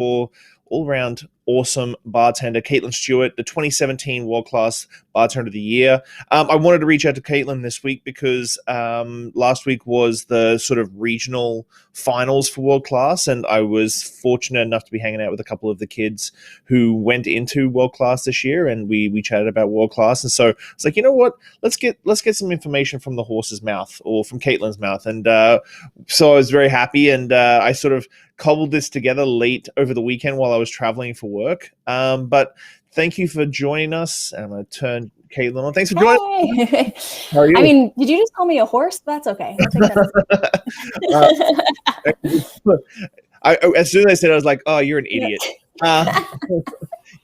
for all-around awesome bartender, Kaitlyn Stewart, the 2017 World Class Bartender of the Year. I wanted to reach out to Kaitlyn this week because last week was the sort of regional finals for World Class, and I was fortunate enough to be hanging out with a couple of the kids who went into World Class this year, and we chatted about World Class. And so it's like, you know what? Let's get some information from the horse's mouth, or from Kaitlyn's mouth. And so I was very happy, and I sort of cobbled this together late over the weekend while I was traveling for work. But thank you for joining us. And I'm going to turn Kaitlyn on. Thanks for joining. Hey. How are you? I mean, did you just call me a horse? That's okay. I'll take that. As soon as I said it, I was like, oh, you're an idiot.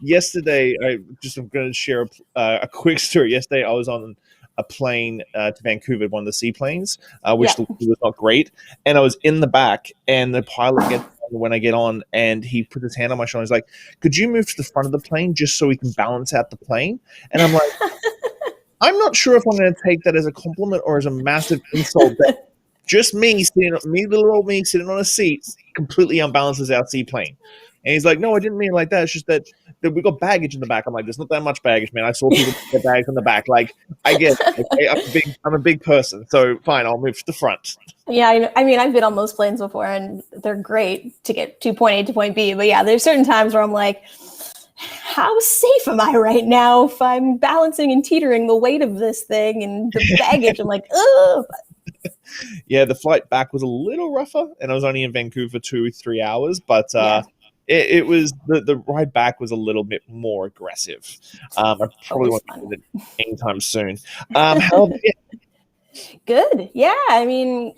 Yesterday, I'm going to share a quick story. Yesterday, I was on a plane to Vancouver, one of the seaplanes, which was not great. And I was in the back, and the pilot gets on when I get on, and he put his hand on my shoulder. He's like, could you move to the front of the plane just so we can balance out the plane? And I'm like, I'm not sure if I'm going to take that as a compliment or as a massive insult. That just little old me sitting on a seat completely unbalances our seaplane. And he's like, no, I didn't mean it like that. It's just that we got baggage in the back. I'm like, there's not that much baggage, man. I saw people get bags in the back. Like, I get it. Okay? I'm a big person. So fine, I'll move to the front. Yeah, I mean, I've been on those planes before, and they're great to get to point A to point B. But yeah, there's certain times where I'm like, how safe am I right now if I'm balancing and teetering the weight of this thing and the baggage? I'm like, ugh. Yeah, the flight back was a little rougher, and I was only in Vancouver 2-3 hours, but it was the ride back was a little bit more aggressive. I probably won't do it anytime soon. How Good. Yeah, I mean,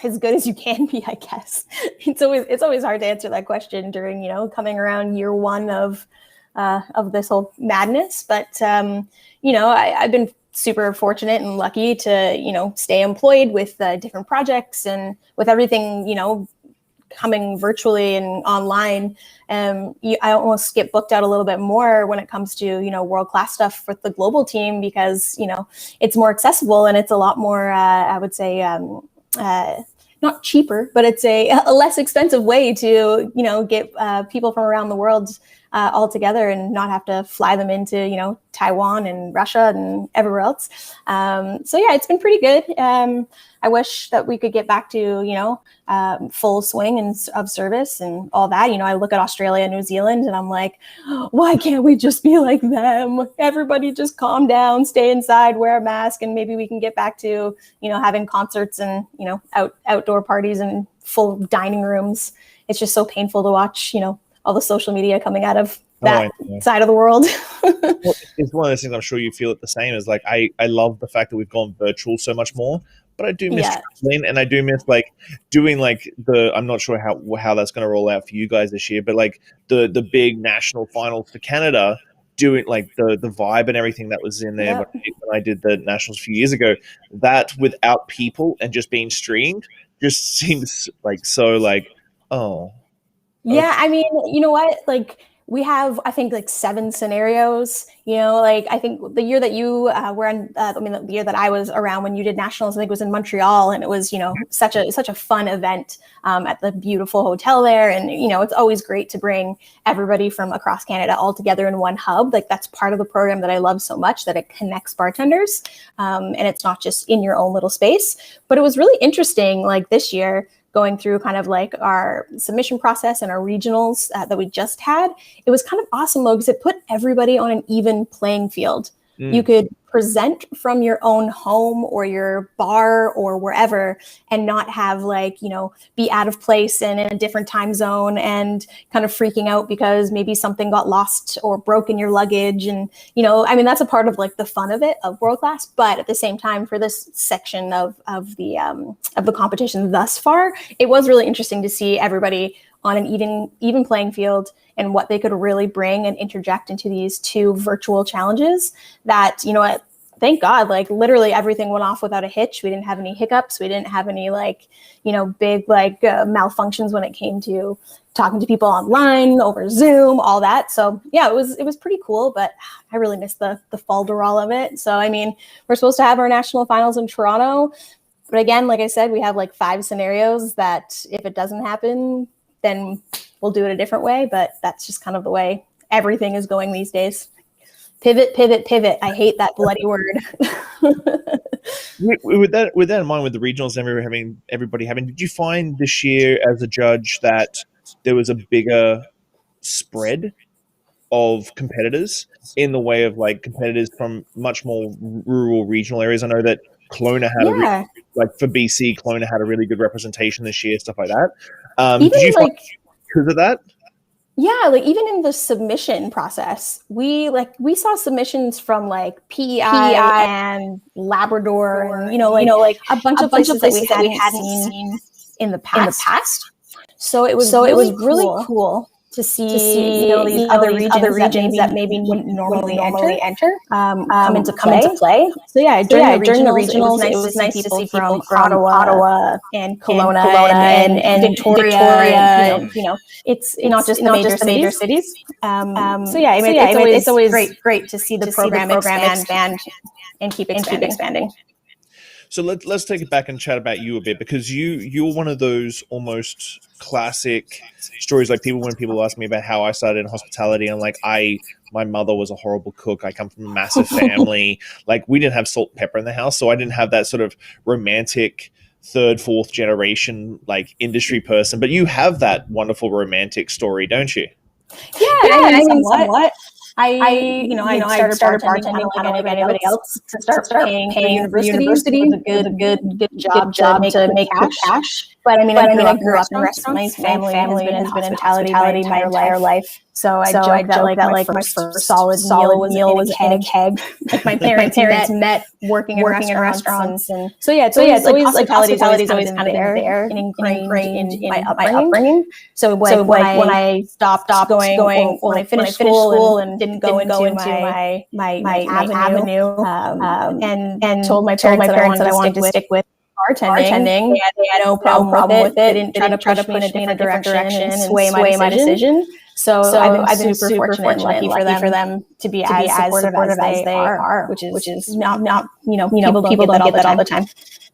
as good as you can be, I guess. It's always hard to answer that question during, coming around year one of this whole madness. But I've been super fortunate and lucky to stay employed with different projects, and with everything coming virtually and online. I almost get booked out a little bit more when it comes to world class stuff with the global team, because it's more accessible and it's a lot more I would say not cheaper, but it's a less expensive way to get people from around the world all together and not have to fly them into Taiwan and Russia and everywhere else. So yeah, it's been pretty good. I wish that we could get back to full swing and of service and all that. I look at Australia and New Zealand, and I'm like, why can't we just be like them? Everybody just calm down, stay inside, wear a mask, and maybe we can get back to having concerts and outdoor parties and full dining rooms. It's just so painful to watch all the social media coming out of that side of the world. Well, it's one of those things, I'm sure you feel it the same, as like I love the fact that we've gone virtual so much more, but I do miss traveling, and I do miss doing I'm not sure how that's going to roll out for you guys this year, but the big national finals for Canada, doing the vibe and everything that was in there when I did the nationals a few years ago, that without people and just being streamed just seems oh. Yeah, I mean, you know what? We have, I think, 7 scenarios. I think the year that you were in, the year that I was around when you did nationals, I think it was in Montreal, and it was, such a fun event at the beautiful hotel there. And it's always great to bring everybody from across Canada all together in one hub. That's part of the program that I love so much, that it connects bartenders, and it's not just in your own little space. But it was really interesting, this year, going through kind of our submission process and our regionals that we just had. It was kind of awesome though, because it put everybody on an even playing field. You could present from your own home or your bar or wherever, and not have be out of place and in a different time zone and kind of freaking out because maybe something got lost or broke in your luggage. And that's a part of the fun of it, of world class. But at the same time, for this section of the competition thus far, it was really interesting to see everybody on an even playing field, and what they could really bring and interject into these 2 virtual challenges that, thank God, literally everything went off without a hitch. We didn't have any hiccups. We didn't have any big malfunctions when it came to talking to people online over Zoom, all that. So yeah, it was pretty cool, but I really missed the falderall of it. So, I mean, we're supposed to have our national finals in Toronto, but again, like I said, we have 5 scenarios that if it doesn't happen, then we'll do it a different way. But that's just kind of the way everything is going these days. Pivot, pivot, pivot. I hate that bloody word. With that in mind, with the regionals and everybody having, did you find this year as a judge that there was a bigger spread of competitors in the way of like competitors from much more rural regional areas? I know that Kelowna had for BC, Kelowna had a really good representation this year, stuff like that. Did you find because of that? Yeah, like even in the submission process, we saw submissions from like PEI and Labrador, and like a bunch of places that we hadn't seen in the past. So it was really cool to see these other regions that maybe wouldn't normally enter come into play. So during the regionals, it was nice to see people from Ottawa and Kelowna and Victoria. It's not just the major cities. It's always great to see the program expand and keep expanding. So let's take it back and chat about you a bit, because you're one of those almost classic stories. Like when people ask me about how I started in hospitality, I'm like, my mother was a horrible cook. I come from a massive family. Like we didn't have salt and pepper in the house, so I didn't have that sort of romantic third, fourth generation like industry person. But you have that wonderful romantic story, don't you? Yeah, I mean, somewhat. I started bartending kind of like anybody else to start paying university. It was a good job to make cash. But I grew up in restaurants. My family has been in hospitality my entire life. So I joked that my first solid meal was in a keg. Like my parents met working in restaurants. And so it's always hospitality is always kind of there and ingrained in my upbringing. So when I stopped going, when I finished school and didn't go into my avenue, and told my parents that I wanted to stick with bartending. They had no problem with it. They didn't try to push me in a different direction and sway my decision. So I've been super fortunate and lucky for them to be as supportive as they are, which is not people don't get that all the time.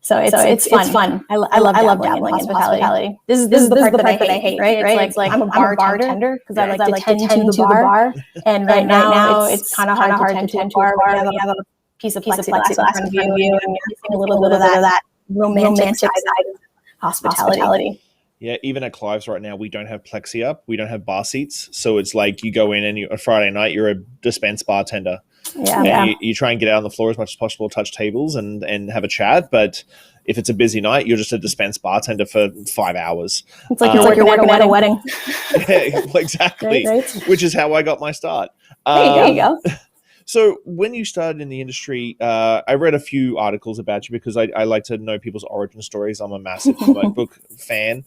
So it's fun. I love dabbling in hospitality. This is the part that I hate, right? It's like I'm a bartender because I like to tend to the bar. And right now it's kind of hard to tend to a bar. You have a piece of plexiglass in front of you and you're missing a little bit of that romantic side of hospitality. Yeah, even at Clive's right now, we don't have plexi up. We don't have bar seats. So it's like you go in and a Friday night, you're a dispensed bartender. Yeah. You try and get out on the floor as much as possible, touch tables and have a chat. But if it's a busy night, you're just a dispensed bartender for 5 hours. It's like you're working at a wedding. Yeah, exactly. Right. Which is how I got my start. There you go. So when you started in the industry, I read a few articles about you because I like to know people's origin stories. I'm a massive comic book fan.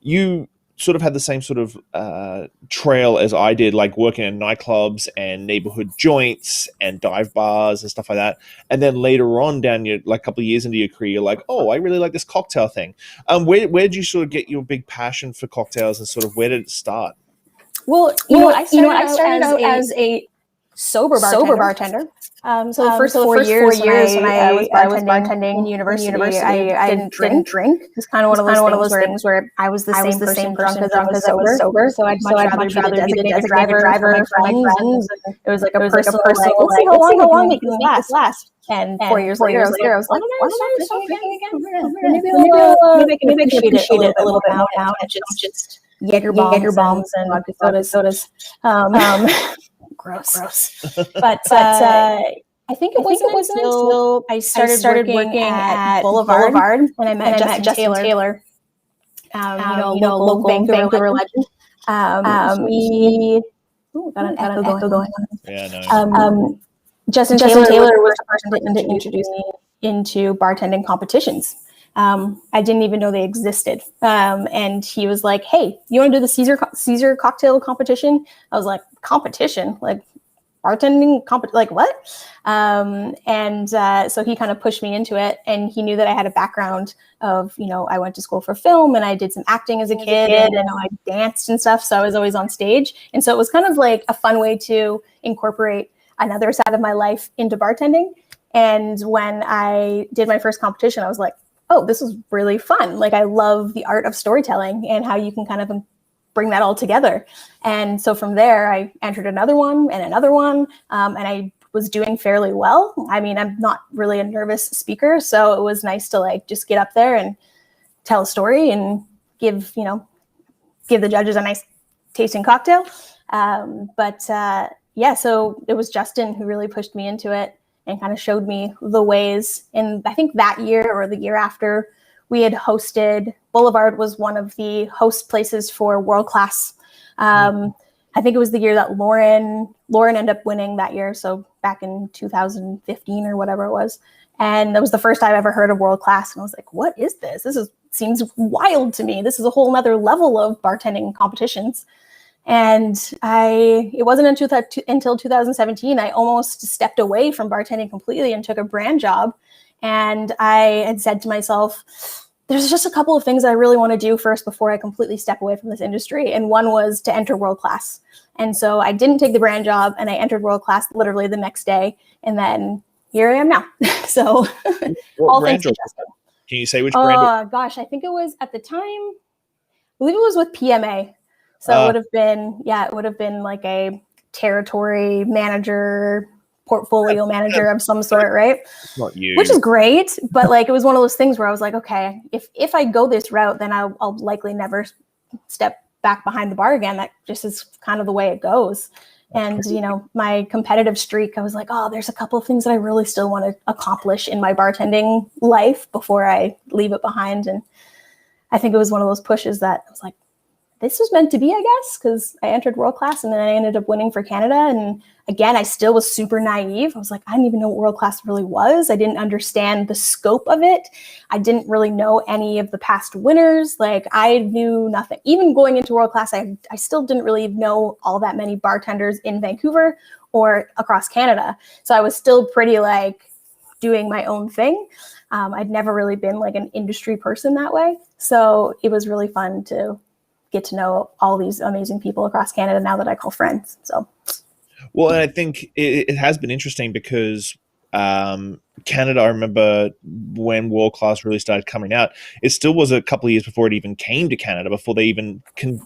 You sort of had the same sort of trail as I did, like working in nightclubs and neighborhood joints and dive bars and stuff like that. And then later on down a couple of years into your career, you're like, oh, I really like this cocktail thing. Where did you sort of get your big passion for cocktails and sort of where did it start? Well, I started out as a sober bartender. So the first 4 years when I was bartending in university, I didn't drink. It's kind of one of those things where I was the same person drunk as I was sober. So I'd much rather be the designated driver for my friends. It was like a personal let's see how long we can make this last. And 4 years later, I was like, why don't I start drinking again? Maybe I can appreciate it a little bit now and just Jaeger bombs and vodka sodas. Gross. But I think it wasn't until I started working at Boulevard and I met Justin Taylor, local Vancouver legend. Got an echo going on. Yeah, no. Justin Taylor was the person to introduce me into bartending competitions. I didn't even know they existed. And he was like, hey, you want to do the Caesar cocktail competition? I was like, competition? Like bartending? Like what? So he kind of pushed me into it, and he knew that I had a background of, I went to school for film and I did some acting as a kid and I danced and stuff. So I was always on stage. And so it was kind of like a fun way to incorporate another side of my life into bartending. And when I did my first competition, I was like, oh, this is really fun. Like, I love the art of storytelling and how you can kind of bring that all together. And so from there, I entered another one, and I was doing fairly well. I mean, I'm not really a nervous speaker, so it was nice to like just get up there and tell a story and give the judges a nice tasting cocktail. So it was Justin who really pushed me into it and kind of showed me the ways. And I think that year or the year after, we had hosted, Boulevard was one of the host places for World Class. I think it was the year that Lauren ended up winning that year. So back in 2015 or whatever it was. And that was the first time I ever heard of World Class. And I was like, what is this? Seems wild to me. This is a whole nother level of bartending competitions. And it wasn't until 2017, I almost stepped away from bartending completely and took a brand job. And I had said to myself, there's just a couple of things I really want to do first before I completely step away from this industry. And one was to enter World Class. And so I didn't take the brand job, and I entered World Class literally the next day. And then here I am now. So all thanks to Justin. Can you say which brand? Oh, gosh, I think it was at the time, I believe it was with PMA. So it would have been like a territory manager, portfolio manager of some sort, right? Not you. Which is great, but like it was one of those things where I was like, okay, if I go this route, then I'll likely never step back behind the bar again. That just is kind of the way it goes. And, my competitive streak, I was like, oh, there's a couple of things that I really still want to accomplish in my bartending life before I leave it behind. And I think it was one of those pushes that I was like, this was meant to be, I guess, because I entered World Class and then I ended up winning for Canada. And again, I still was super naive. I was like, I didn't even know what World Class really was. I didn't understand the scope of it. I didn't really know any of the past winners. Like, I knew nothing. Even going into World Class, I still didn't really know all that many bartenders in Vancouver or across Canada. So I was still pretty like doing my own thing. I'd never really been like an industry person that way. So it was really fun to get to know all these amazing people across Canada now that I call friends. So, well, and I think it has been interesting because Canada, I remember when World Class really started coming out, it still was a couple of years before it even came to Canada, before they even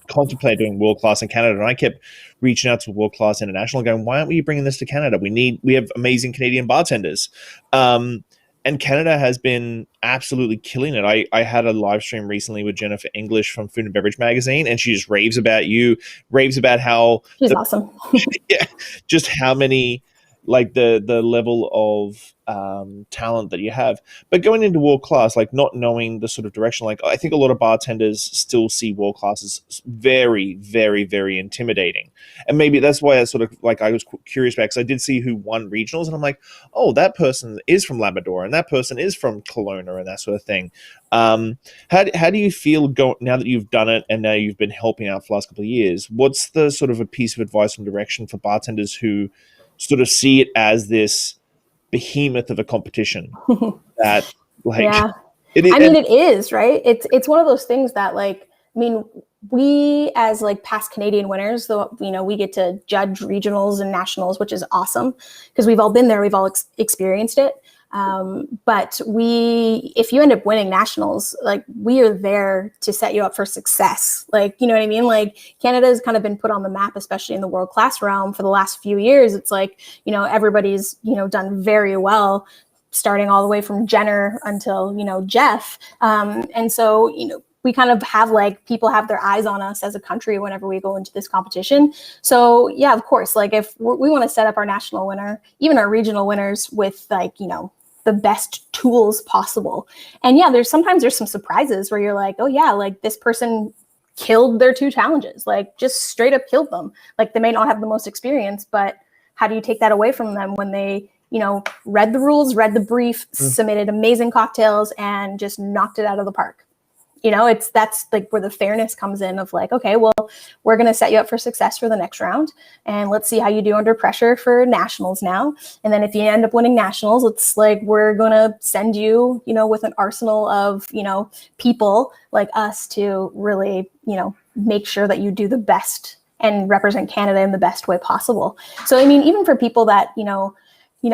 contemplated doing World Class in Canada. And I kept reaching out to World Class International going, why aren't we bringing this to Canada? We have amazing Canadian bartenders. And Canada has been absolutely killing it. I had a live stream recently with Jennifer English from Food and Beverage Magazine, and she just raves about you, raves about how she's awesome. Yeah, just how many, like the level of talent that you have. But going into World Class, like not knowing the sort of direction, like I think a lot of bartenders still see World Class as very, very, very intimidating. And maybe that's why I sort of like, I was curious about, because I did see who won regionals and I'm like, oh, that person is from Labrador and that person is from Kelowna and that sort of thing. How do you feel now that you've done it and now you've been helping out for the last couple of years? What's the sort of a piece of advice and direction for bartenders who sort of see it as this behemoth of a competition that like it is, right? It's one of those things that like, I mean, we as like past Canadian winners, though, we get to judge regionals and nationals, which is awesome because we've all been there, we've all experienced it. But if you end up winning nationals, like we are there to set you up for success. Like, you know what I mean? Like Canada has kind of been put on the map, especially in the World Class realm for the last few years. It's like, everybody's, done very well, starting all the way from Jenner until, Jeff. And so, we kind of have like people have their eyes on us as a country whenever we go into this competition. So yeah, of course, like if we want to set up our national winner, even our regional winners with like, the best tools possible. And yeah, there's some surprises where you're like, oh yeah, like this person killed their 2 challenges, like just straight up killed them. Like they may not have the most experience, but how do you take that away from them when they, read the rules, read the brief, submitted amazing cocktails and just knocked it out of the park? That's like where the fairness comes in of like, okay, well, we're going to set you up for success for the next round. And let's see how you do under pressure for nationals now. And then if you end up winning nationals, it's like, we're going to send you, with an arsenal of, people like us to really, make sure that you do the best and represent Canada in the best way possible. So, I mean, even for people that,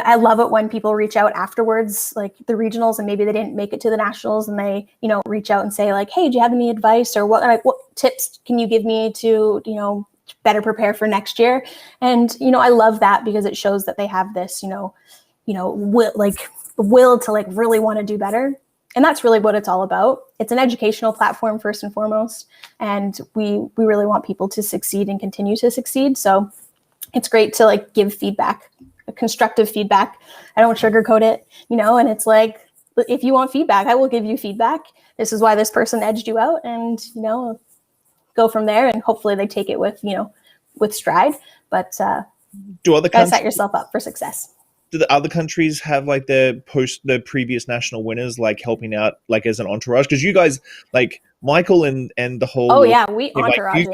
I love it when people reach out afterwards, like the regionals, and maybe they didn't make it to the nationals, and they, reach out and say like, hey, do you have any advice, or what tips can you give me to, better prepare for next year? And, I love that because it shows that they have this, will to like really want to do better. And that's really what it's all about. It's an educational platform first and foremost. And we really want people to succeed and continue to succeed. So it's great to like give feedback, constructive feedback. I don't sugarcoat it, and it's like, if you want feedback, I will give you feedback. This is why this person edged you out, and, go from there. And hopefully they take it with, with stride, but do other countries set yourself up for success? Do the other countries have like the previous national winners, like helping out like as an entourage? Because you guys, like Michael and the whole, we entourage,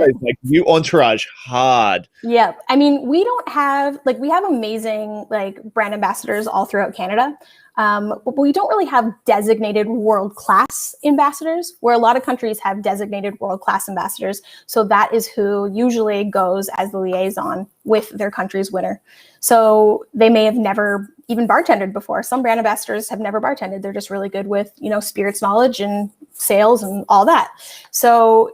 you entourage hard. Yeah, I mean, we don't have we have amazing like brand ambassadors all throughout Canada. But we don't really have designated world-class ambassadors, where a lot of countries have designated world-class ambassadors. So that is who usually goes as the liaison with their country's winner. So they may have never even bartended before. Some brand ambassadors have never bartended. They're just really good with, spirits knowledge and sales and all that. So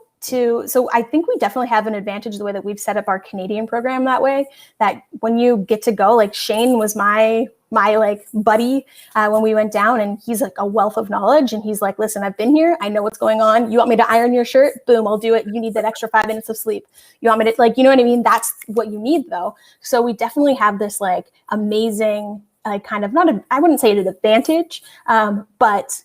I think we definitely have an advantage the way that we've set up our Canadian program that way, that when you get to go, like Shane was my like buddy when we went down, and he's like a wealth of knowledge, and he's like, listen, I've been here, I know what's going on. You want me to iron your shirt? Boom, I'll do it. You need that extra 5 minutes of sleep. You want me to, like, you know what I mean? That's what you need though. So we definitely have this like amazing kind of, I wouldn't say an advantage, but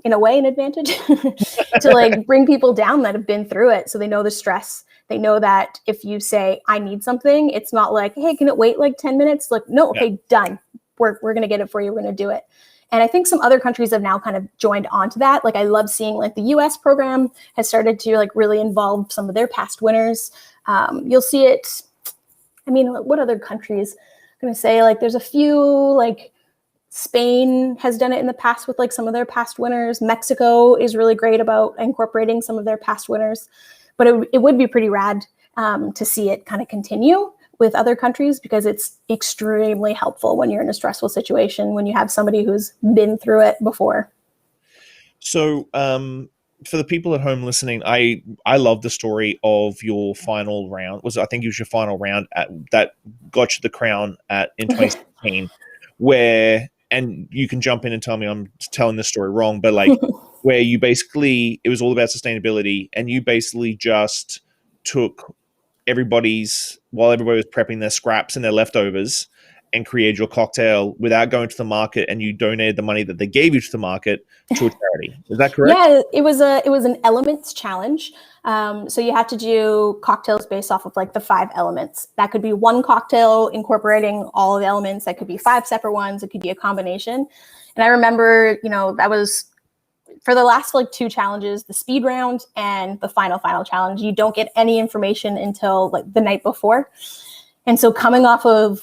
in a way an advantage to like bring people down that have been through it. So they know the stress. They know that if you say, I need something, it's not like, hey, can it wait like 10 minutes? Like, no, okay, done. We're going to get it for you. We're going to do it. And I think some other countries have now kind of joined onto that. Like I love seeing like the US program has started to like really involve some of their past winners. You'll see it. I mean, what other countries? I'm going to say like there's a few, like Spain has done it in the past with like some of their past winners. Mexico is really great about incorporating some of their past winners. But it would be pretty rad to see it kind of continue with other countries, because it's extremely helpful when you're in a stressful situation, when you have somebody who's been through it before. So for the people at home listening, I love the story of your final round. I think it was your final round that got you the crown in 2016, where, and you can jump in and tell me I'm telling this story wrong, but like where you basically, it was all about sustainability, and you basically just took while everybody was prepping their scraps and their leftovers, and created your cocktail without going to the market, and you donated the money that they gave you to the market to a charity. Is that correct? Yeah, it was an elements challenge. So you had to do cocktails based off of like the 5 elements. That could be one cocktail incorporating all of the elements. That could be 5 separate ones. It could be a combination. And I remember, that was for the last like 2 challenges, the speed round and the final challenge. You don't get any information until like the night before. And so coming off of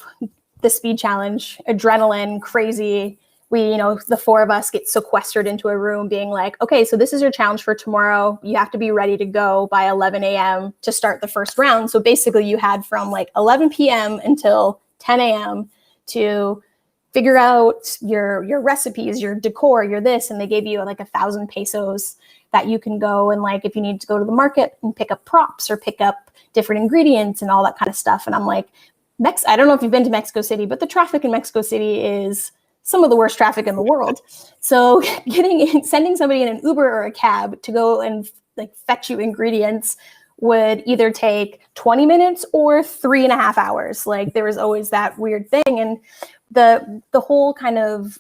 the speed challenge, adrenaline, crazy, we, the 4 of us get sequestered into a room being like, okay, so this is your challenge for tomorrow. You have to be ready to go by 11 a.m. to start the first round. So basically you had from like 11 p.m. until 10 a.m. to figure out your recipes, your decor, your this, and they gave you like 1,000 pesos that you can go and like, if you need to go to the market and pick up props or pick up different ingredients and all that kind of stuff. And I'm like, I don't know if you've been to Mexico City, but the traffic in Mexico City is some of the worst traffic in the world. So sending somebody in an Uber or a cab to go and like fetch you ingredients would either take 20 minutes or 3.5 hours. Like there was always that weird thing. And the whole kind of,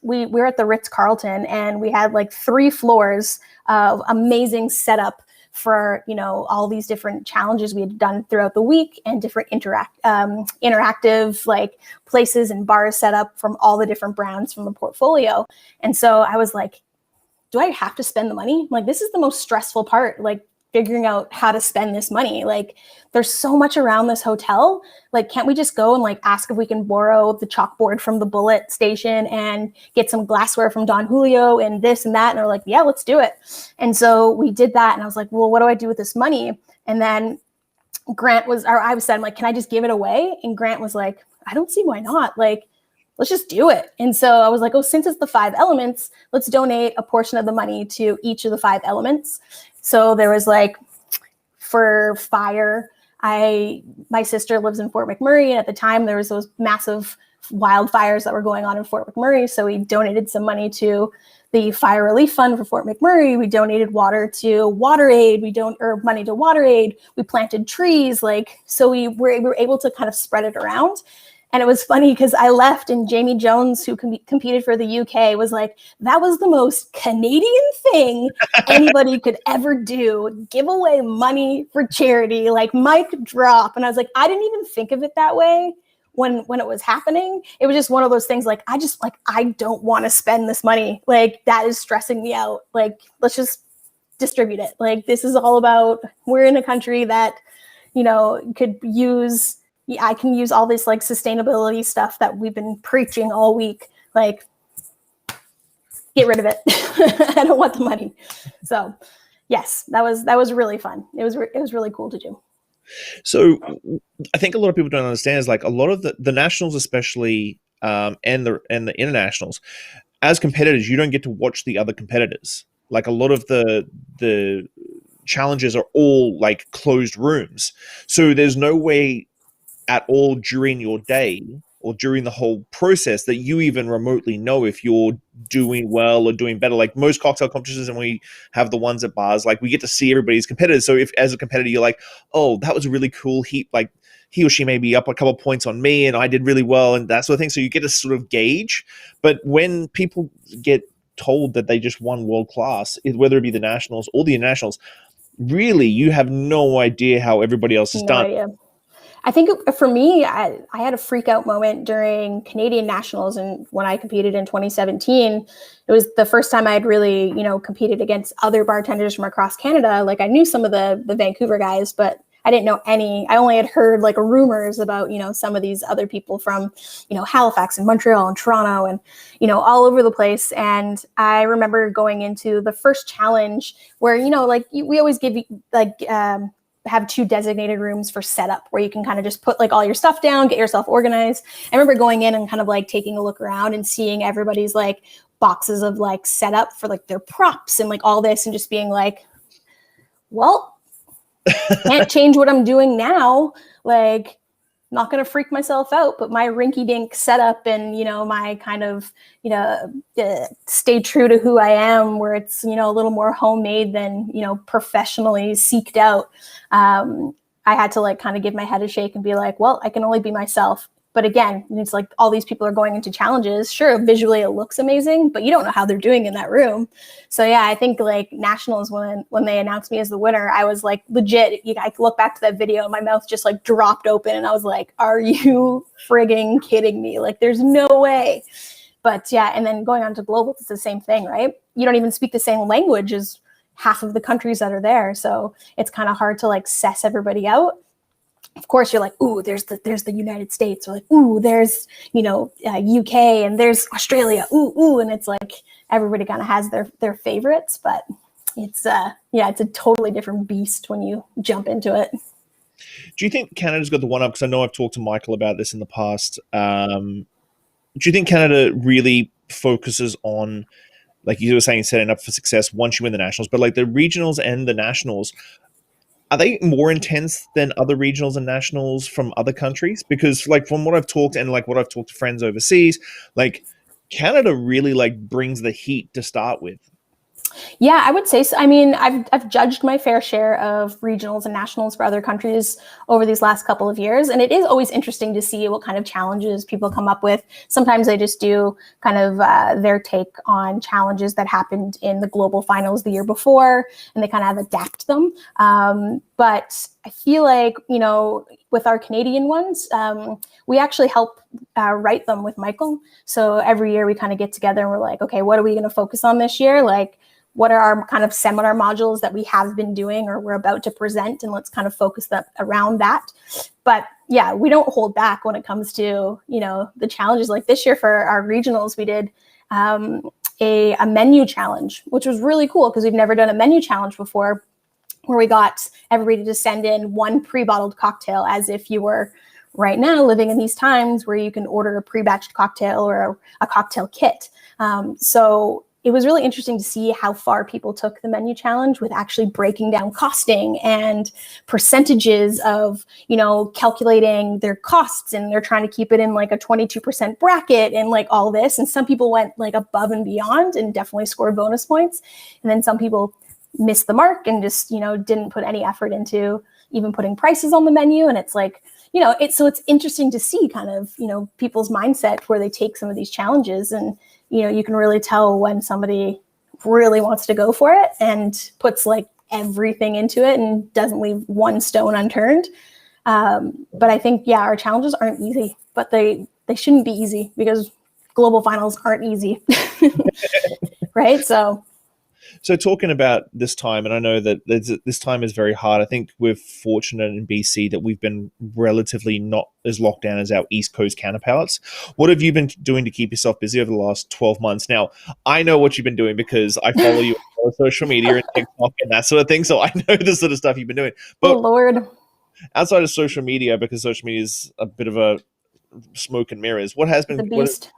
we were at the Ritz-Carlton, and we had like 3 floors of amazing setup for, all these different challenges we had done throughout the week, and different interactive like places and bars set up from all the different brands from the portfolio. And so I was like, do I have to spend the money? Like, this is the most stressful part, like figuring out how to spend this money. Like there's so much around this hotel. Like, can't we just go and like ask if we can borrow the chalkboard from the Bullet station and get some glassware from Don Julio and this and that? And they're like, yeah, let's do it. And so we did that. And I was like, well, what do I do with this money? And then I said, I'm like, can I just give it away? And Grant was like, I don't see why not. Like, let's just do it. And so I was like, oh, since it's the 5 elements, let's donate a portion of the money to each of the 5 elements. So there was like, for fire, my sister lives in Fort McMurray, and at the time there was those massive wildfires that were going on in Fort McMurray. So we donated some money to the Fire Relief Fund for Fort McMurray. We donated water to Water Aid. Or money to Water Aid. We planted trees. So we were able to kind of spread it around. And it was funny because I left, and Jamie Jones, who competed for the UK, was like, that was the most Canadian thing anybody could ever do. Give away money for charity, like mic drop. And I was like, I didn't even think of it that way when it was happening. It was just one of those things, like, I don't want to spend this money. Like, that is stressing me out. Like, let's just distribute it. Like, this is all about, we're in a country that, could use, I can use all this like sustainability stuff that we've been preaching all week. Like, get rid of it. I don't want the money. So yes, that was really fun. It was really cool to do. So I think a lot of people don't understand is like a lot of the nationals, especially, and the internationals, as competitors, you don't get to watch the other competitors. Like a lot of the challenges are all like closed rooms. So there's no way at all during your day or during the whole process that you even remotely know if you're doing well or doing better. Like most cocktail competitions, and we have the ones at bars, like we get to see everybody's competitors. So if as a competitor you're like, oh, that was really cool, he or she may be up a couple points on me and I did really well and that sort of thing. So you get to sort of gauge. But when people get told that they just won world class, whether it be the nationals or the internationals, really you have no idea how everybody else has done. Idea. I think for me, I had a freak out moment during Canadian nationals, and when I competed in 2017, it was the first time I had really, competed against other bartenders from across Canada. Like I knew some of the Vancouver guys, but I didn't know any. I only had heard like rumors about, some of these other people from, Halifax and Montreal and Toronto and, all over the place. And I remember going into the first challenge where, we always give you have 2 designated rooms for setup where you can kind of just put like all your stuff down, get yourself organized. I remember going in and kind of like taking a look around and seeing everybody's like boxes of like setup for like their props and like all this, and just being like, well, can't change what I'm doing now. Like, not going to freak myself out, but my rinky dink setup and, my kind of, stay true to who I am, where it's, a little more homemade than, professionally seeked out. I had to like kind of give my head a shake and be like, well, I can only be myself. But again, it's like all these people are going into challenges. Sure, visually it looks amazing, but you don't know how they're doing in that room. So yeah, I think like nationals, when they announced me as the winner, I was like legit. I could look back to that video and my mouth just like dropped open, and I was like, "Are you frigging kidding me? Like, there's no way." But yeah, and then going on to global, it's the same thing, right? You don't even speak the same language as half of the countries that are there, so it's kind of hard to like suss everybody out. Of course, you're like, ooh, there's the United States, or like, ooh, there's, UK, and there's Australia, ooh, and it's like everybody kind of has their favorites, but it's it's a totally different beast when you jump into it. Do you think Canada's got the one up? Because I know I've talked to Michael about this in the past. Do you think Canada really focuses on, like you were saying, setting up for success once you win the nationals, but like the regionals and the nationals, are they more intense than other regionals and nationals from other countries? Because like from what I've talked and like what I've talked to friends overseas, like Canada really like brings the heat to start with. Yeah, I would say so. I mean, I've judged my fair share of regionals and nationals for other countries over these last couple of years, and it is always interesting to see what kind of challenges people come up with. Sometimes they just do kind of their take on challenges that happened in the global finals the year before, and they kind of adapt them. But I feel like, with our Canadian ones, we actually help write them with Michael. So every year we kind of get together and we're like, okay, what are we going to focus on this year? Like, what are our kind of seminar modules that we have been doing or we're about to present, and let's kind of focus that around that. But yeah, we don't hold back when it comes to, the challenges. Like this year for our regionals, we did a menu challenge, which was really cool because we've never done a menu challenge before, where we got everybody to send in one pre-bottled cocktail as if you were right now living in these times where you can order a pre-batched cocktail or a cocktail kit. So it was really interesting to see how far people took the menu challenge with actually breaking down costing and percentages of, calculating their costs, and they're trying to keep it in like a 22% bracket and like all this. And some people went like above and beyond and definitely scored bonus points. And then some people missed the mark and just, didn't put any effort into even putting prices on the menu. And it's like, it's interesting to see kind of, people's mindset where they take some of these challenges, and, you can really tell when somebody really wants to go for it and puts like everything into it and doesn't leave one stone unturned. But I think, our challenges aren't easy, but they shouldn't be easy because global finals aren't easy. Right. So talking about this time, and I know that this time is very hard. I think we're fortunate in BC that we've been relatively not as locked down as our East Coast counterparts. What have you been doing to keep yourself busy over the last 12 months? Now, I know what you've been doing because I follow you on social media and TikTok and that sort of thing. So I know the sort of stuff you've been doing. But Lord, outside of social media, because social media is a bit of a smoke and mirrors, what has been the beast.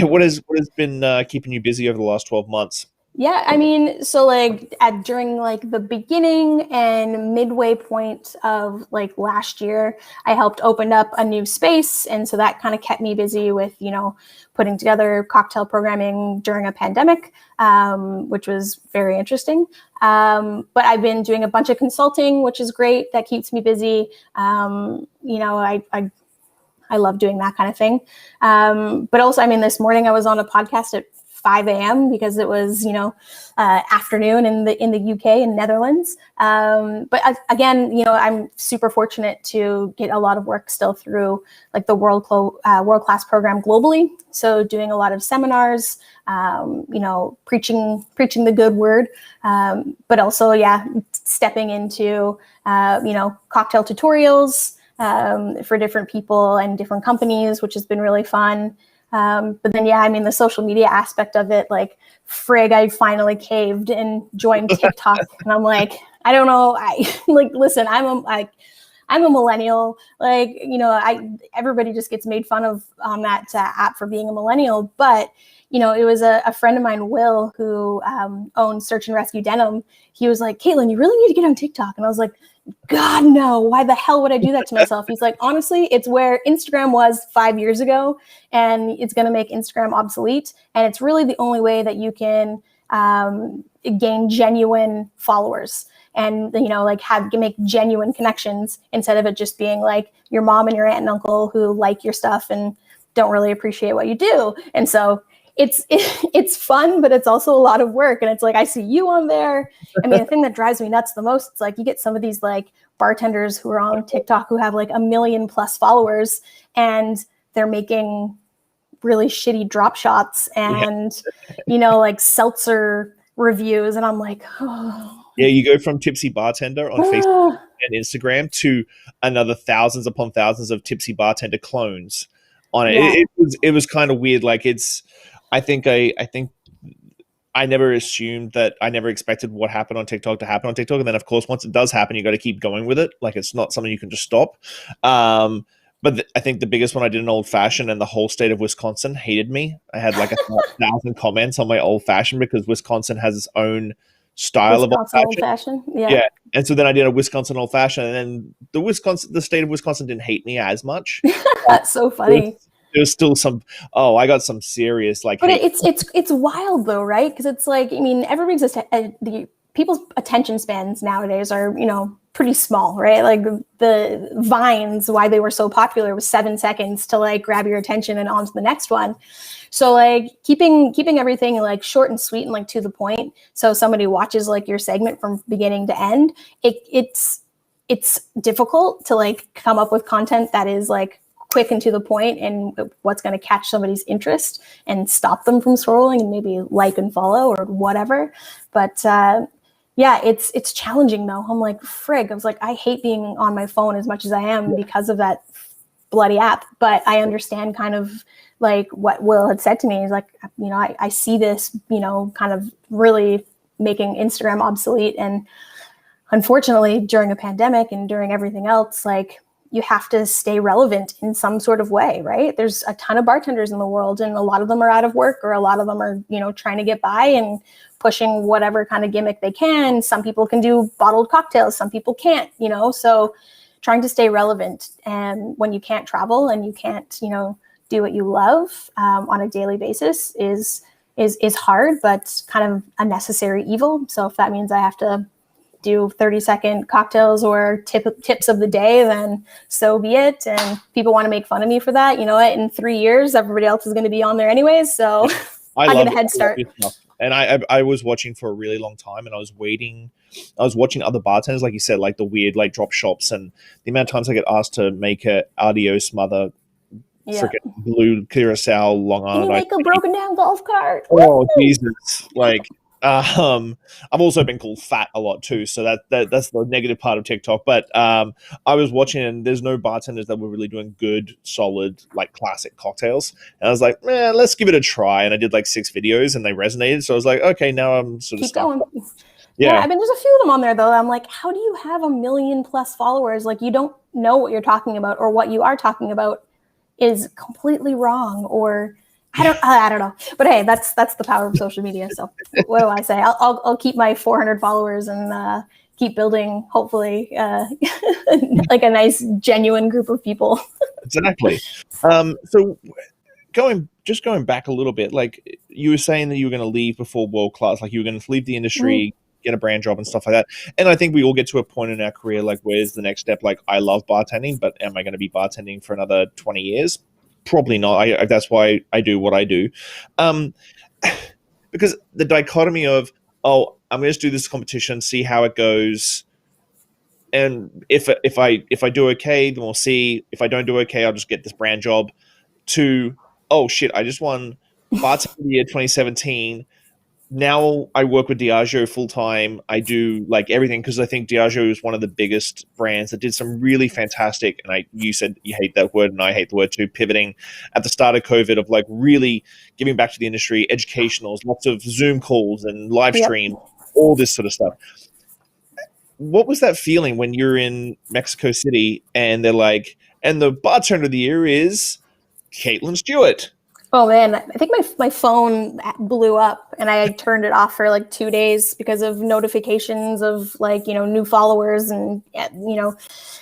what has been keeping you busy over the last 12 months? Yeah, I mean, so like during like the beginning and midway point of like last year, I helped open up a new space. And so that kind of kept me busy with, putting together cocktail programming during a pandemic, which was very interesting. But I've been doing a bunch of consulting, which is great. That keeps me busy. I love doing that kind of thing. But also, I mean, this morning I was on a podcast at 5 a.m. because it was, afternoon in the UK and Netherlands. But again, I'm super fortunate to get a lot of work still through like the world-class program globally. So doing a lot of seminars, preaching the good word, but also, stepping into, cocktail tutorials for different people and different companies, which has been really fun. But then, the social media aspect of it, like, frig, I finally caved and joined TikTok. And I'm like, I don't know. Listen, I'm a millennial. Like, everybody just gets made fun of on that app for being a millennial. But, it was a friend of mine, Will, who owns Search and Rescue Denim. He was like, Kaitlyn, you really need to get on TikTok. And I was like, God, no, why the hell would I do that to myself? He's like, honestly, it's where Instagram was 5 years ago, and it's going to make Instagram obsolete. And it's really the only way that you can gain genuine followers and, make genuine connections instead of it just being like your mom and your aunt and uncle who like your stuff and don't really appreciate what you do. And so it's fun, but it's also a lot of work. And it's like, I see you on there. I mean, the thing that drives me nuts the most, it's like you get some of these like bartenders who are on TikTok who have like 1 million+ followers, and they're making really shitty drop shots and, like seltzer reviews. And I'm like, oh. Yeah, you go from Tipsy Bartender on Facebook and Instagram to another thousands upon thousands of Tipsy Bartender clones on it. Yeah. It was kind of weird. Like I think I never assumed that I never expected what happened on TikTok to happen on TikTok. And then, of course, once it does happen, you got to keep going with it. Like, it's not something you can just stop. But I think the biggest one I did in Old Fashioned, and the whole state of Wisconsin hated me. I had like 1,000 comments on my Old Fashioned because Wisconsin has its own style of Old Fashioned. Yeah. And so then I did a Wisconsin Old Fashioned, and then the state of Wisconsin didn't hate me as much. That's so funny. There's still some. Oh, I got some serious like. But it's wild though, right? Because it's like, I mean, everybody's the people's attention spans nowadays are pretty small, right? Like the Vines, why they were so popular was 7 seconds to like grab your attention and on to the next one. So like keeping everything like short and sweet and like to the point. So somebody watches like your segment from beginning to end. It's difficult to like come up with content that is like quick and to the point and what's going to catch somebody's interest and stop them from scrolling and maybe like and follow or whatever. But it's challenging though. I'm like, frig. I was like, I hate being on my phone as much as I am because of that bloody app. But I understand kind of like what Will had said to me. He's like, I see this, kind of really making Instagram obsolete. And unfortunately, during a pandemic and during everything else, like, you have to stay relevant in some sort of way, right? There's a ton of bartenders in the world, and a lot of them are out of work, or a lot of them are, trying to get by and pushing whatever kind of gimmick they can. Some people can do bottled cocktails, some people can't, so trying to stay relevant. And when you can't travel and you can't, do what you love on a daily basis is hard, but kind of a necessary evil. So if that means I have to do 30-second cocktails or tips of the day, then so be it. And people want to make fun of me for that. You know what? In 3 years, everybody else is going to be on there anyways. So I get a head start. And I was watching for a really long time, and I was watching other bartenders, like you said, like the weird like drop shops, and the amount of times I get asked to make a adios mother freaking blue curacao Long Island. Can you make a broken down golf cart? Oh Jesus! Like, I've also been called fat a lot too, so that's the negative part of TikTok. But I was watching, and there's no bartenders that were really doing good, solid, like classic cocktails. And I was like, man, let's give it a try. And I did like 6 videos, and they resonated. So I was like, okay, now I'm sort of stuck. Yeah, I mean, there's a few of them on there though. I'm like, how do you have 1 million+ followers? Like, you don't know what you're talking about, or what you are talking about is completely wrong, or I don't know. But hey, that's the power of social media. So what do I say? I'll keep my 400 followers and keep building, hopefully, like a nice, genuine group of people. Exactly. So going back a little bit, like you were saying that you were going to leave before world class, like you were going to leave the industry, get a brand job and stuff like that. And I think we all get to a point in our career, like, where's the next step? Like, I love bartending, but am I going to be bartending for another 20 years? Probably not. That's why I do what I do. Because the dichotomy of, I'm going to just do this competition, see how it goes. And if I do okay, then we'll see. If I don't do okay, I'll just get this brand job. To, oh shit, I just won Bartender of the Year 2017. Now I work with Diageo full time. I do like everything, because I think Diageo is one of the biggest brands that did some really fantastic. And you said you hate that word, and I hate the word too. Pivoting at the start of COVID, of like really giving back to the industry, educationals, lots of Zoom calls and live stream, all this sort of stuff. What was that feeling when you're in Mexico City and they're like, and the bartender of the year is Kaitlyn Stewart? Oh man, I think my phone blew up, and I turned it off for like 2 days because of notifications of like, new followers and,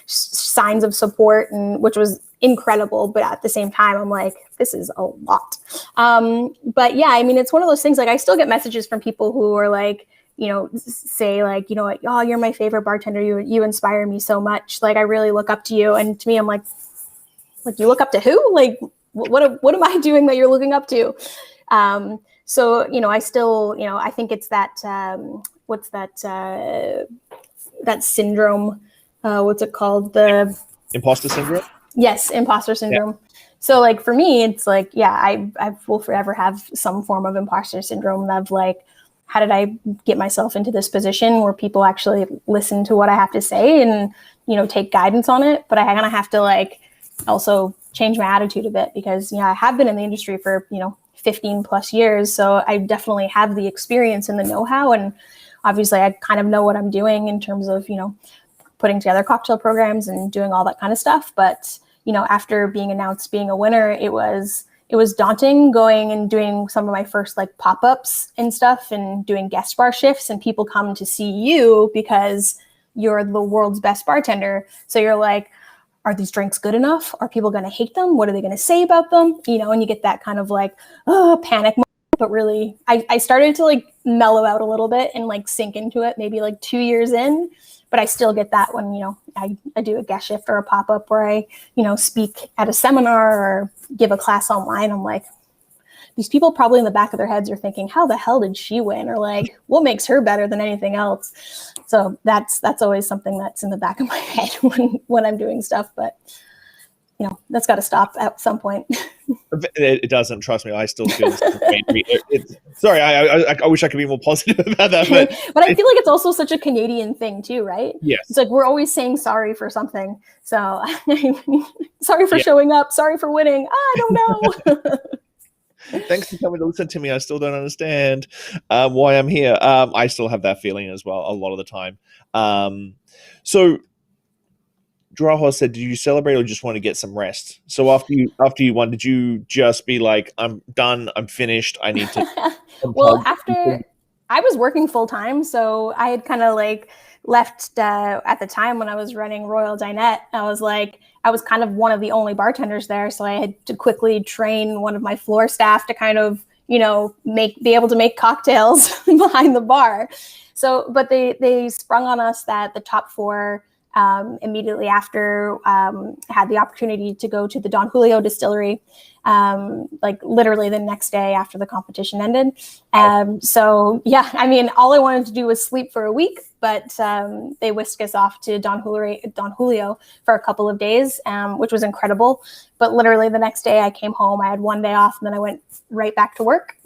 signs of support, and which was incredible. But at the same time, I'm like, this is a lot. But yeah, I mean, it's one of those things, like I still get messages from people who are like, say like, oh, you're my favorite bartender. You inspire me so much. Like, I really look up to you. And to me, I'm like, you look up to who? Like, what am I doing that you're looking up to? So, I still, I think it's that, what's that syndrome? What's it called? The imposter syndrome? Yes. Imposter syndrome. Yeah. So like, for me, it's like, yeah, I will forever have some form of imposter syndrome of like, how did I get myself into this position where people actually listen to what I have to say and, take guidance on it? But I kind of have to like also change my attitude a bit, because, I have been in the industry for, 15+ years. So I definitely have the experience and the know-how. And obviously I kind of know what I'm doing in terms of, putting together cocktail programs and doing all that kind of stuff. But, after being announced being a winner, it was daunting going and doing some of my first like pop-ups and stuff and doing guest bar shifts, and people come to see you because you're the world's best bartender. So you're like, are these drinks good enough? Are people going to hate them? What are they going to say about them? And you get that kind of like, panic moment. But really, I started to like mellow out a little bit and like sink into it maybe like 2 years in. But I still get that when, I do a guest shift or a pop-up where I, speak at a seminar or give a class online. I'm like, these people probably in the back of their heads are thinking, how the hell did she win? Or like, what makes her better than anything else? So that's always something that's in the back of my head when I'm doing stuff. But, that's got to stop at some point. It doesn't. Trust me. I still feel sorry. I wish I could be more positive about that. But I feel like it's also such a Canadian thing too, right? Yes. It's like we're always saying sorry for something. So sorry for showing up. Sorry for winning. I don't know. Thanks for coming to listen to me. I still don't understand why I'm here. I still have that feeling as well a lot of the time. So Draho said, did you celebrate or just want to get some rest? So after you won, did you just be like, I'm done, I'm finished, I need to Well, unplug? after I was working full time, so I had kind of like left at the time when I was running Royal Dinette. I was kind of one of the only bartenders there, so I had to quickly train one of my floor staff to kind of, be able to make cocktails behind the bar. So, but they sprung on us that the top four immediately after had the opportunity to go to the Don Julio distillery, like literally the next day after the competition ended. So yeah, I mean, all I wanted to do was sleep for a week, but they whisked us off to Don Julio for a couple of days, which was incredible. But literally the next day I came home, I had one day off, and then I went right back to work.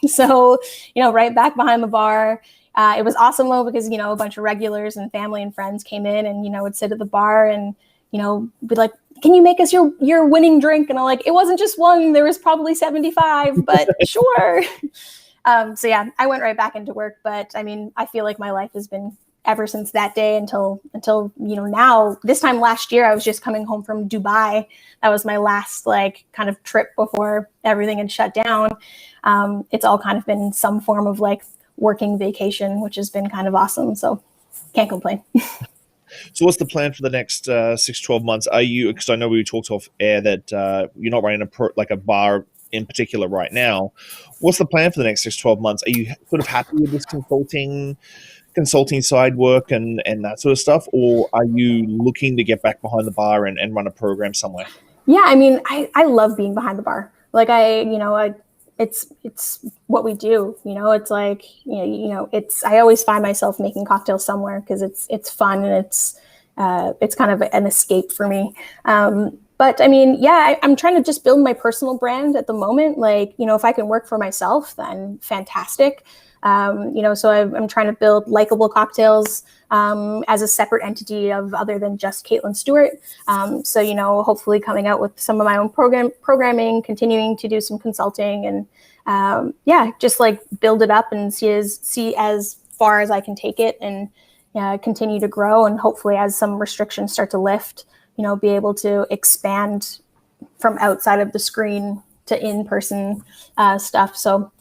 So, right back behind the bar. It was awesome though, because, a bunch of regulars and family and friends came in and, would sit at the bar and, be like, can you make us your winning drink? And I'm like, it wasn't just one, there was probably 75, but sure. So yeah, I went right back into work, but I mean, I feel like my life has been ever since that day until, now. This time last year, I was just coming home from Dubai. That was my last like kind of trip before everything had shut down. It's all kind of been some form of like working vacation, which has been kind of awesome. So can't complain. So what's the plan for the next 6-12 months? Are you, because I know we talked off air that you're not running a bar in particular right now. What's the plan for the next 6-12 months? Are you sort of happy with this consulting side work and that sort of stuff? Or are you looking to get back behind the bar and run a program somewhere? Yeah, I mean, I love being behind the bar. Like it's what we do, it's like, I always find myself making cocktails somewhere because it's fun and it's kind of an escape for me. But I mean, yeah, I'm trying to just build my personal brand at the moment. Like, if I can work for myself, then fantastic. So I'm trying to build likable cocktails as a separate entity of other than just Kaitlyn Stewart. So, hopefully coming out with some of my own programming, continuing to do some consulting and just like build it up and see as far as I can take it and continue to grow. And hopefully as some restrictions start to lift, be able to expand from outside of the screen to in-person stuff. So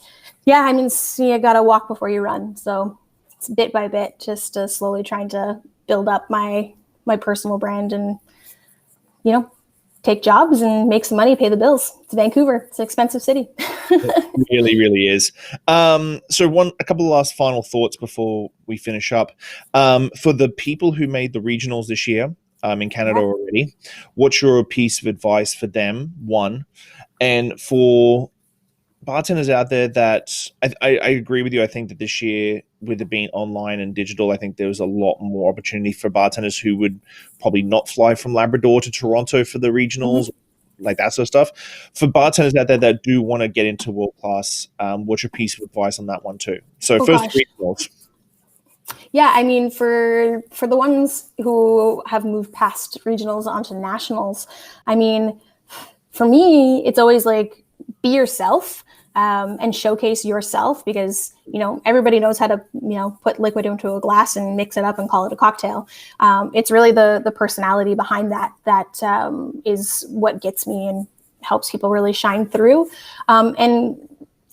yeah, I mean, you got to walk before you run. So it's bit by bit, just slowly trying to build up my personal brand and, take jobs and make some money, pay the bills. It's Vancouver. It's an expensive city. It really, really is. So a couple of last final thoughts before we finish up. For the people who made the regionals this year in Canada already, what's your piece of advice for them, one? And for bartenders out there that I agree with you. I think that this year, with it being online and digital, I think there was a lot more opportunity for bartenders who would probably not fly from Labrador to Toronto for the regionals, like that sort of stuff. For bartenders out there that do want to get into world class, what's your piece of advice on that one too? So regionals. Yeah, I mean, for the ones who have moved past regionals onto nationals, I mean, for me, it's always like, be yourself and showcase yourself because, everybody knows how to, put liquid into a glass and mix it up and call it a cocktail. It's really the personality behind that is what gets me and helps people really shine through. And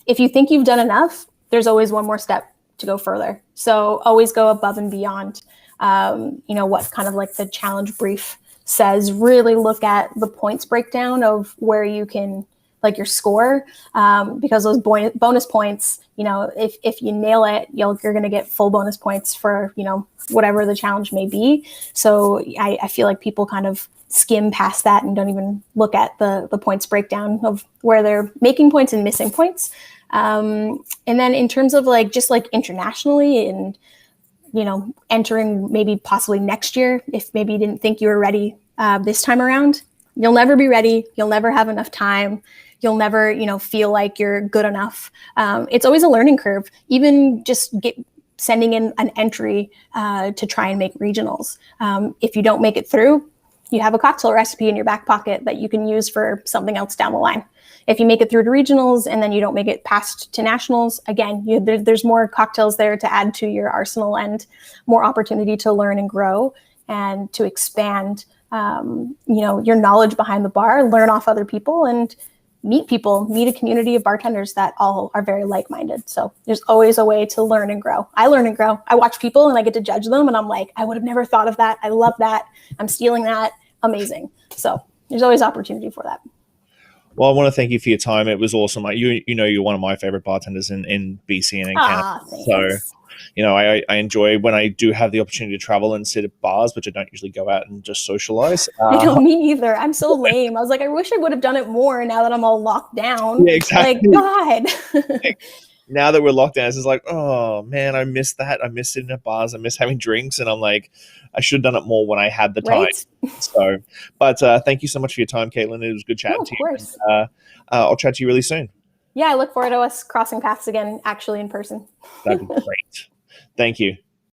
if you think you've done enough, there's always one more step to go further. So always go above and beyond, what kind of like the challenge brief says. Really look at the points breakdown of where you can, like your score, because those bonus points, if you nail it, you're going to get full bonus points for, whatever the challenge may be. So I feel like people kind of skim past that and don't even look at the points breakdown of where they're making points and missing points. And then in terms of like, just like internationally and, entering maybe possibly next year, if maybe you didn't think you were ready this time around, you'll never be ready. You'll never have enough time. You'll never, feel like you're good enough. It's always a learning curve. Even just sending in an entry to try and make regionals. If you don't make it through, you have a cocktail recipe in your back pocket that you can use for something else down the line. If you make it through to regionals and then you don't make it past to nationals, again, there's more cocktails there to add to your arsenal and more opportunity to learn and grow and to expand your knowledge behind the bar, learn off other people, and meet a community of bartenders that all are very like-minded. So there's always a way to learn and grow. I learn and grow. I watch people and I get to judge them, and I'm like, I would have never thought of that. I love that. I'm stealing that. Amazing. So there's always opportunity for that. Well, I want to thank you for your time. It was awesome. You're one of my favorite bartenders in BC and in Canada. Thanks. So, I enjoy when I do have the opportunity to travel and sit at bars, which I don't usually go out and just socialize. I know, me neither. I'm so lame. I was like, I wish I would have done it more now that I'm all locked down. Yeah, exactly. Like, God. Now that we're locked down, it's like, oh man, I miss that. I miss sitting at bars. I miss having drinks, and I'm like, I should have done it more when I had the time. Right? So, but thank you so much for your time, Kaitlyn. It was good chatting to you. Of course. And, I'll chat to you really soon. Yeah, I look forward to us crossing paths again, actually in person. That'd be great. Thank you.